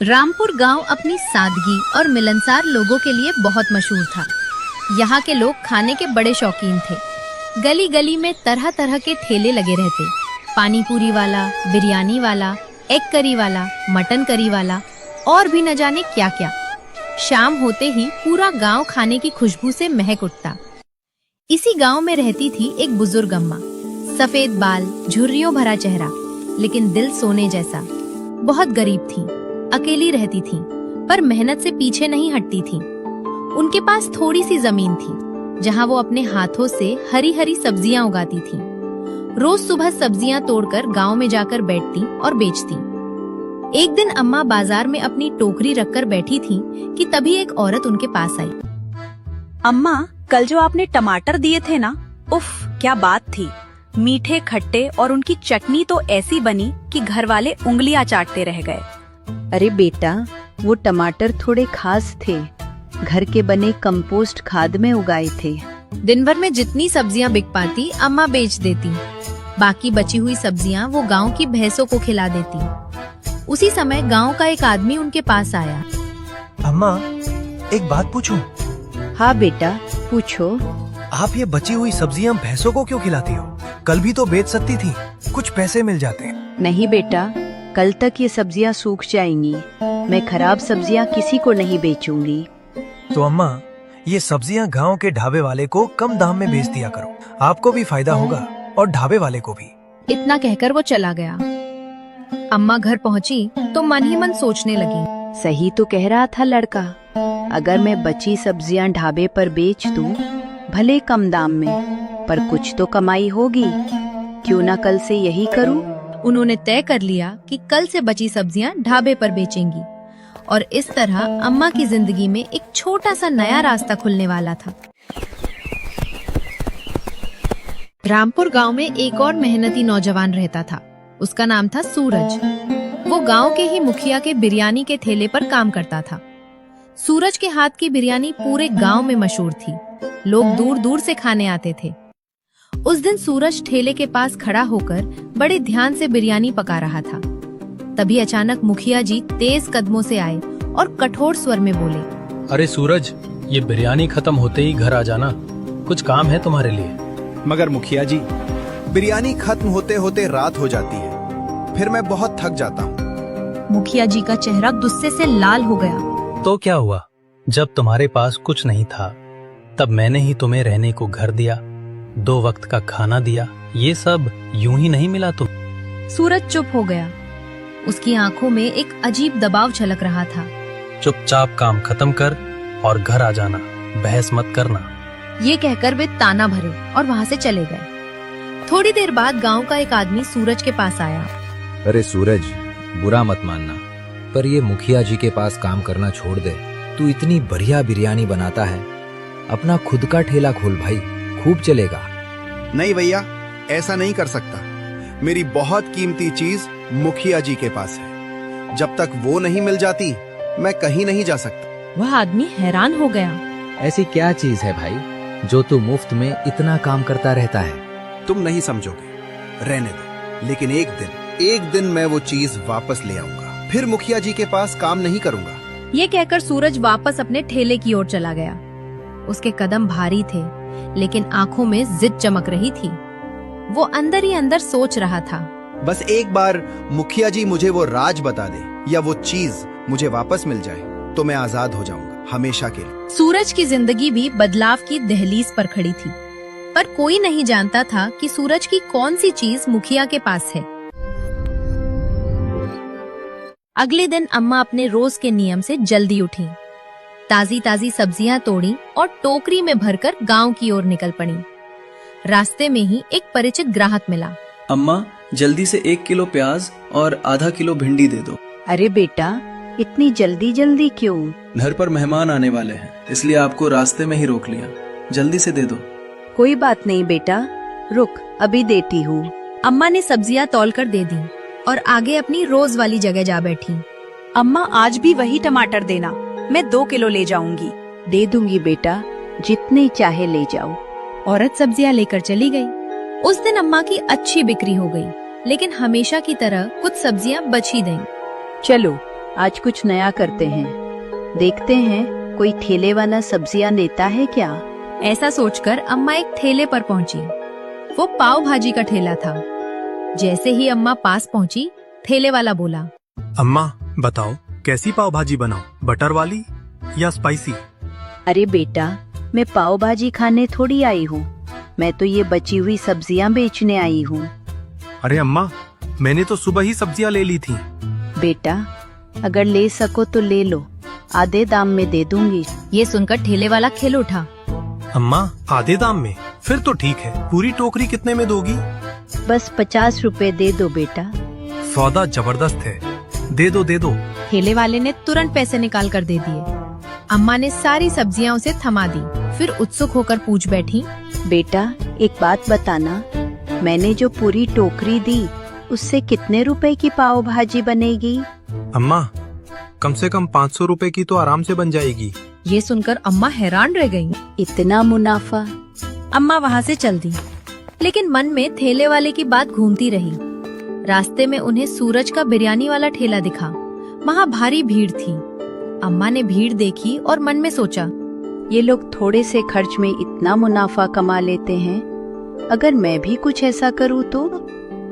रामपुर गांव अपनी सादगी और मिलनसार लोगों के लिए बहुत मशहूर था। यहाँ के लोग खाने के बड़े शौकीन थे। गली गली में तरह तरह के ठेले लगे रहते। पानी पूरी वाला, बिरयानी वाला, एग करी वाला, मटन करी वाला और भी न जाने क्या क्या। शाम होते ही पूरा गांव खाने की खुशबू से महक उठता। इसी गांव में रहती थी एक बुजुर्ग अम्मा। सफेद बाल, झुर्रियों भरा चेहरा, लेकिन दिल सोने जैसा। बहुत गरीब थी, अकेली रहती थी, पर मेहनत से पीछे नहीं हटती थी। उनके पास थोड़ी सी जमीन थी, जहां वो अपने हाथों से हरी हरी सब्जियां उगाती थी। रोज सुबह सब्जियां तोड़कर गांव में जाकर बैठती और बेचती। एक दिन अम्मा बाजार में अपनी टोकरी रखकर बैठी थी कि तभी एक औरत उनके पास आई। अम्मा, कल जो आपने टमाटर दिए थे ना, उफ क्या बात थी। मीठे खट्टे और उनकी चटनी तो ऐसी बनी कि घर वाले उंगलियां चाटते रह गए। अरे बेटा, वो टमाटर थोड़े खास थे, घर के बने कंपोस्ट खाद में उगाए थे। दिन भर में जितनी सब्जियां बिक पाती अम्मा बेच देती। बाकी बची हुई सब्जियां वो गांव की भैंसों को खिला देती। उसी समय गांव का एक आदमी उनके पास आया। अम्मा, एक बात पूछूं? हाँ बेटा, पूछो। आप ये बची हुई सब्जियां भैंसों को क्यों खिलाती हो? कल भी तो बेच सकती थी, कुछ पैसे मिल जाते। नहीं बेटा, कल तक ये सब्जियां सूख जाएंगी। मैं खराब सब्जियां किसी को नहीं बेचूंगी। तो अम्मा, ये सब्जियां गांव के ढाबे वाले को कम दाम में बेच दिया करो। आपको भी फायदा होगा और ढाबे वाले को भी। इतना कहकर वो चला गया। अम्मा घर पहुंची तो मन ही मन सोचने लगी। सही तो कह रहा था लड़का। अगर मैं बची सब्जियां ढाबे पर बेच दूं, भले कम दाम में, पर कुछ तो कमाई होगी। क्यों ना कल से यही करूं? उन्होंने तय कर लिया कि कल से बची सब्जियां ढाबे पर बेचेंगी और इस तरह अम्मा की जिंदगी में एक छोटा सा नया रास्ता खुलने वाला था। रामपुर गांव में एक और मेहनती नौजवान रहता था। उसका नाम था सूरज। वो गांव के ही मुखिया के बिरयानी के ठेले पर काम करता था। सूरज के हाथ की बिरयानी पूरे गांव में मशहूर थी। लोग दूर दूर से खाने आते थे। उस दिन सूरज ठेले के पास खड़ा होकर बड़े ध्यान से बिरयानी पका रहा था। तभी अचानक मुखिया जी तेज कदमों से आए और कठोर स्वर में बोले, अरे सूरज, ये बिरयानी खत्म होते ही घर आ जाना, कुछ काम है तुम्हारे लिए। मगर मुखिया जी, बिरयानी खत्म होते होते रात हो जाती है, फिर मैं बहुत थक जाता हूँ। मुखिया जी का चेहरा गुस्से से लाल हो गया। तो क्या हुआ? जब तुम्हारे पास कुछ नहीं था तब मैंने ही तुम्हें रहने को घर दिया, 2 वक्त का खाना दिया। ये सब यूं ही नहीं मिला तुम। सूरज चुप हो गया। उसकी आंखों में एक अजीब दबाव झलक रहा था। चुपचाप काम खत्म कर और घर आ जाना, बहस मत करना। ये कहकर वे ताना भरे और वहाँ से चले गए। थोड़ी देर बाद गांव का एक आदमी सूरज के पास आया। अरे सूरज, बुरा मत मानना, पर ये मुखिया जी के पास काम करना छोड़ दे। तू इतनी बढ़िया बिरयानी बनाता है, अपना खुद का ठेला खोल भाई, खूब चलेगा। नहीं भैया, ऐसा नहीं कर सकता। मेरी बहुत कीमती चीज मुखिया जी के पास है। जब तक वो नहीं मिल जाती, मैं कहीं नहीं जा सकता। वह आदमी हैरान हो गया। ऐसी क्या चीज है भाई जो तू मुफ्त में इतना काम करता रहता है? तुम नहीं समझोगे, रहने दो। लेकिन एक दिन मैं वो चीज वापस ले आऊंगा। फिर मुखिया जी के पास काम नहीं करूंगा। ये कहकर सूरज वापस अपने ठेले की ओर चला गया। उसके कदम भारी थे, लेकिन आंखों में जिद चमक रही थी। वो अंदर ही अंदर सोच रहा था, बस एक बार मुखिया जी मुझे वो राज बता दे या वो चीज मुझे वापस मिल जाए तो मैं आजाद हो जाऊंगा हमेशा के लिए। सूरज की जिंदगी भी बदलाव की दहलीज पर खड़ी थी, पर कोई नहीं जानता था कि सूरज की कौन सी चीज मुखिया के पास है। अगले दिन अम्मा अपने रोज के नियम से जल्दी उठी। ताजी ताजी सब्जियां तोड़ी और टोकरी में भरकर गांव की ओर निकल पड़ी। रास्ते में ही एक परिचित ग्राहक मिला। अम्मा, जल्दी से 1 किलो प्याज और आधा किलो भिंडी दे दो। अरे बेटा, इतनी जल्दी जल्दी क्यों? घर पर मेहमान आने वाले हैं, इसलिए आपको रास्ते में ही रोक लिया। जल्दी से दे दो। कोई बात नहीं बेटा, रुक, अभी देती हूँ। अम्मा ने सब्जियां तौलकर दे दी और आगे अपनी रोज वाली जगह जा बैठी। अम्मा, आज भी वही टमाटर देना, मैं 2 किलो ले जाऊंगी। दे दूंगी बेटा, जितने चाहे ले जाओ। औरत सब्जियां लेकर चली गई। उस दिन अम्मा की अच्छी बिक्री हो गई, लेकिन हमेशा की तरह कुछ सब्जियां बच ही गईं। चलो आज कुछ नया करते हैं। देखते हैं कोई ठेले वाला सब्जियां लेता है क्या। ऐसा सोचकर अम्मा एक ठेले पर पहुंची। वो पाव भाजी का ठेला था। जैसे ही अम्मा पास पहुंची, ठेले वाला बोला, अम्मा बताओ कैसी पाव भाजी बनाऊं, बटर वाली या स्पाइसी? अरे बेटा, मैं पाव भाजी खाने थोड़ी आई हूँ, मैं तो ये बची हुई सब्जियां बेचने आई हूँ। अरे अम्मा, मैंने तो सुबह ही सब्जियां ले ली थी। बेटा, अगर ले सको तो ले लो, आधे दाम में दे दूंगी। ये सुनकर ठेले वाला खिल उठा। अम्मा आधे दाम में? फिर तो ठीक है। पूरी टोकरी कितने में दोगी? बस 50 रुपए दे दो बेटा। सौदा जबरदस्त है, दे दो दे दो। ठेले वाले ने तुरंत पैसे निकाल कर दे दिए। अम्मा ने सारी सब्जियां उसे थमा दी, फिर उत्सुक होकर पूछ बैठी, बेटा एक बात बताना, मैंने जो पूरी टोकरी दी उससे कितने रुपए की पाव भाजी बनेगी? अम्मा कम से कम 500 रुपए की तो आराम से बन जाएगी। ये सुनकर अम्मा हैरान रह गईं। इतना मुनाफा? अम्मा वहाँ से चल दी, लेकिन मन में ठेले वाले की बात घूमती रही। रास्ते में उन्हें सूरज का बिरयानी वाला ठेला दिखा। वहाँ भारी भीड़ थी। अम्मा ने भीड़ देखी और मन में सोचा, ये लोग थोड़े से खर्च में इतना मुनाफा कमा लेते हैं, अगर मैं भी कुछ ऐसा करूँ तो?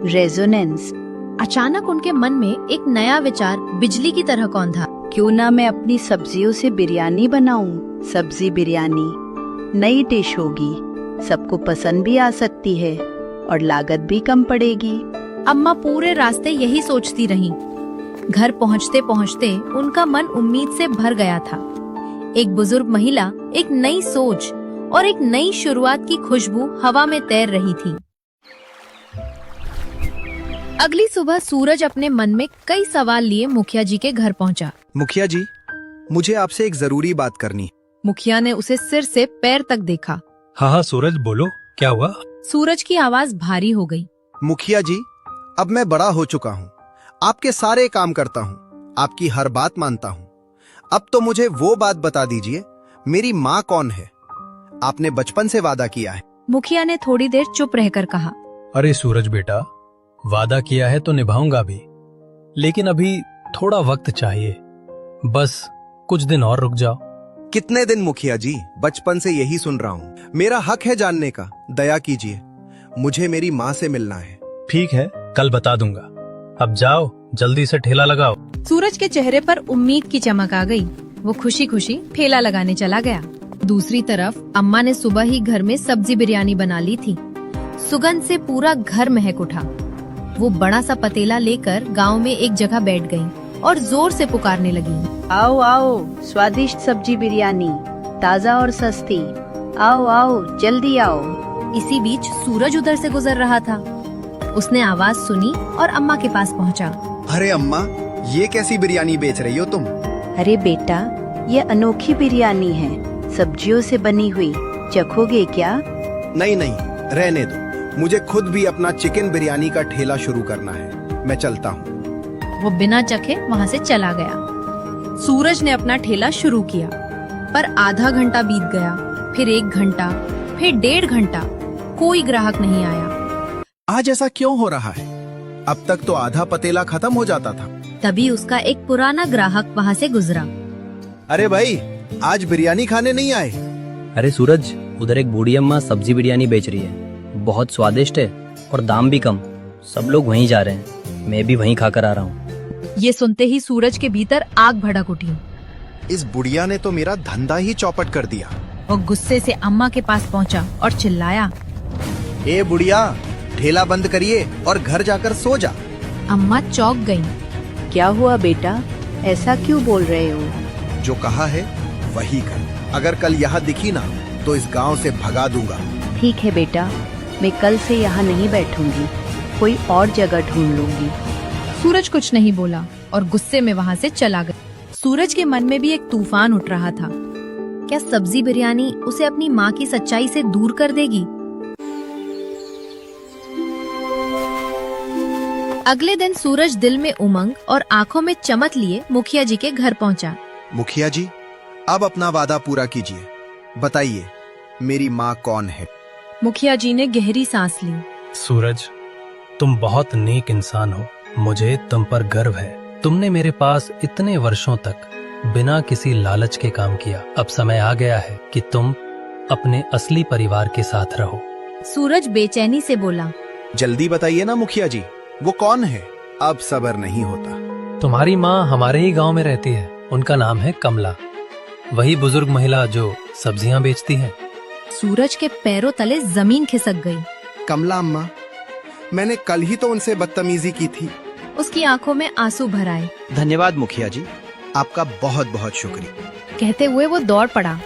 रेजोनेंस। अचानक उनके मन में एक नया विचार बिजली की तरह कौंधा। क्यों ना मैं अपनी सब्जियों से बिरयानी बनाऊं? सब्जी बिरयानी नई डिश होगी, सबको पसंद भी आ सकती है और लागत भी कम पड़ेगी। अम्मा पूरे रास्ते यही सोचती रहीं। घर पहुँचते पहुँचते उनका मन उम्मीद से भर गया था। एक बुजुर्ग महिला, एक नई सोच और एक नई शुरुआत की खुशबू हवा में तैर रही थी। अगली सुबह सूरज अपने मन में कई सवाल लिए मुखिया जी के घर पहुंचा। मुखिया जी, मुझे आपसे एक जरूरी बात करनी। मुखिया ने उसे सिर से पैर तक देखा। हाँ हाँ सूरज बोलो, क्या हुआ? सूरज की आवाज भारी हो गई। मुखिया जी, अब मैं बड़ा हो चुका हूँ, आपके सारे काम करता हूँ, आपकी हर बात मानता हूँ। अब तो मुझे वो बात बता दीजिए, मेरी माँ कौन है? आपने बचपन से वादा किया है। मुखिया ने थोड़ी देर चुप रहकर कहा, अरे सूरज बेटा, वादा किया है तो निभाऊंगा भी, लेकिन अभी थोड़ा वक्त चाहिए। बस कुछ दिन और रुक जाओ। कितने दिन मुखिया जी? बचपन से यही सुन रहा हूँ। मेरा हक है जानने का, दया कीजिए, मुझे मेरी माँ से मिलना है। ठीक है, कल बता दूंगा। अब जाओ, जल्दी से ठेला लगाओ। सूरज के चेहरे पर उम्मीद की चमक आ गई। वो खुशी खुशी ठेला लगाने चला गया। दूसरी तरफ अम्मा ने सुबह ही घर में सब्जी बिरयानी बना ली थी। सुगंध से पूरा घर महक उठा। वो बड़ा सा पतीला लेकर गांव में एक जगह बैठ गई और जोर से पुकारने लगी, आओ आओ, स्वादिष्ट सब्जी बिरयानी, ताज़ा और सस्ती, आओ आओ जल्दी आओ। इसी बीच सूरज उधर से गुजर रहा था। उसने आवाज सुनी और अम्मा के पास पहुंचा। अरे अम्मा, ये कैसी बिरयानी बेच रही हो तुम? अरे बेटा, ये अनोखी बिरयानी है, सब्जियों से बनी हुई, चखोगे क्या? नहीं नहीं, रहने दो, मुझे खुद भी अपना चिकन बिरयानी का ठेला शुरू करना है, मैं चलता हूँ। वो बिना चखे वहाँ से चला गया। सूरज ने अपना ठेला शुरू किया, पर आधा घंटा बीत गया, फिर 1 घंटा, फिर 1.5 घंटा, कोई ग्राहक नहीं आया। आज ऐसा क्यों हो रहा है? अब तक तो आधा पतीला खत्म हो जाता था। तभी उसका एक पुराना ग्राहक वहाँ से गुजरा। अरे भाई, आज बिरयानी खाने नहीं आए? अरे सूरज, उधर एक बूढ़ी अम्मा सब्जी बिरयानी बेच रही है, बहुत स्वादिष्ट है और दाम भी कम। सब लोग वहीं जा रहे हैं, मैं भी वहीं खाकर आ रहा हूँ। ये सुनते ही सूरज के भीतर आग भड़क उठी। इस बुढ़िया ने तो मेरा धंधा ही चौपट कर दिया। वो गुस्से से अम्मा के पास पहुंचा और चिल्लाया, ए बुढ़िया, ठेला बंद करिए और घर जाकर सो जा। अम्मा चौंक गईं। क्या हुआ बेटा, ऐसा क्यों बोल रहे हो? जो कहा है वही कर। अगर कल यहाँ दिखी ना तो इस गांव से भगा दूंगा। ठीक है बेटा, मैं कल से यहाँ नहीं बैठूंगी, कोई और जगह ढूंढ लूंगी। सूरज कुछ नहीं बोला और गुस्से में वहाँ से चला गया। सूरज के मन में भी एक तूफान उठ रहा था। क्या सब्जी बिरयानी उसे अपनी माँ की सच्चाई से दूर कर देगी? अगले दिन सूरज दिल में उमंग और आंखों में चमक लिए मुखिया जी के घर पहुंचा। मुखिया जी, अब अपना वादा पूरा कीजिए, बताइए मेरी माँ कौन है? मुखिया जी ने गहरी सांस ली। सूरज, तुम बहुत नेक इंसान हो, मुझे तुम पर गर्व है। तुमने मेरे पास इतने वर्षों तक बिना किसी लालच के काम किया। अब समय आ गया है कि तुम अपने असली परिवार के साथ रहो। सूरज बेचैनी से बोला। जल्दी बताइए ना मुखिया जी, वो कौन है? अब सब्र नहीं होता। तुम्हारी माँ हमारे ही गांव में रहती है। उनका नाम है कमला। वही बुजुर्ग महिला जो सब्जियां बेचती है। सूरज के पैरों तले जमीन खिसक गई। कमला अम्मा, मैंने कल ही तो उनसे बदतमीजी की थी। उसकी आंखों में आंसू भर आए। धन्यवाद मुखिया जी, आपका बहुत बहुत शुक्रिया। कहते हुए वो दौड़ पड़ा।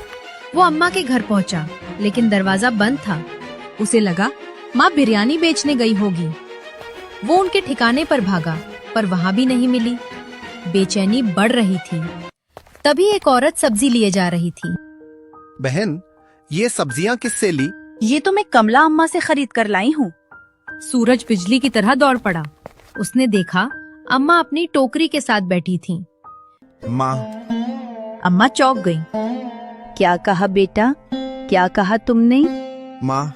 वो अम्मा के घर पहुंचा, लेकिन दरवाजा बंद था। उसे लगा माँ बिरयानी बेचने गई होगी। वो उनके ठिकाने पर भागा, पर वहाँ भी नहीं मिली। बेचैनी बढ़ रही थी। तभी एक औरत सब्जी लिए जा रही थी। बहन, ये सब्जियां किससे ली? ये तो मैं कमला अम्मा से खरीद कर लाई हूँ। सूरज बिजली की तरह दौड़ पड़ा। उसने देखा अम्मा अपनी टोकरी के साथ बैठी थीं। माँ, अम्मा चौंक गई। क्या कहा बेटा? क्या कहा तुमने? माँ,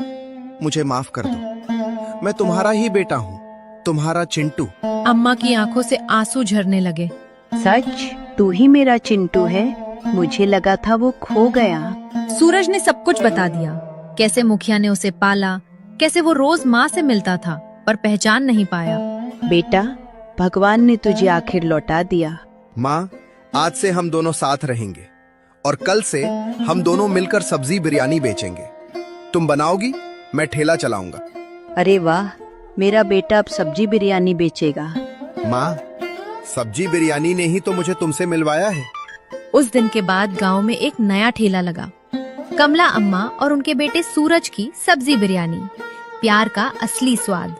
मुझे माफ कर दो। मैं तुम्हारा ही बेटा हूँ, तुम्हारा चिंटू। अम्मा की आंखों से आंसू झरने लगे। सच? तू ही मेरा चिंटू है? मुझे लगा था वो खो गया। सूरज ने सब कुछ बता दिया। कैसे मुखिया ने उसे पाला, कैसे वो रोज माँ से मिलता था पर पहचान नहीं पाया। बेटा, भगवान ने तुझे आखिर लौटा दिया। माँ, आज से हम दोनों साथ रहेंगे और कल से हम दोनों मिलकर सब्जी बिरयानी बेचेंगे। तुम बनाओगी, मैं ठेला चलाऊंगा। अरे वाह, मेरा बेटा अब सब्जी बिरयानी बेचेगा। माँ, सब्जी बिरयानी ने ही तो मुझे तुमसे मिलवाया है। उस दिन के बाद गांव में एक नया ठेला लगा। कमला अम्मा और उनके बेटे सूरज की सब्जी बिरयानी, प्यार का असली स्वाद।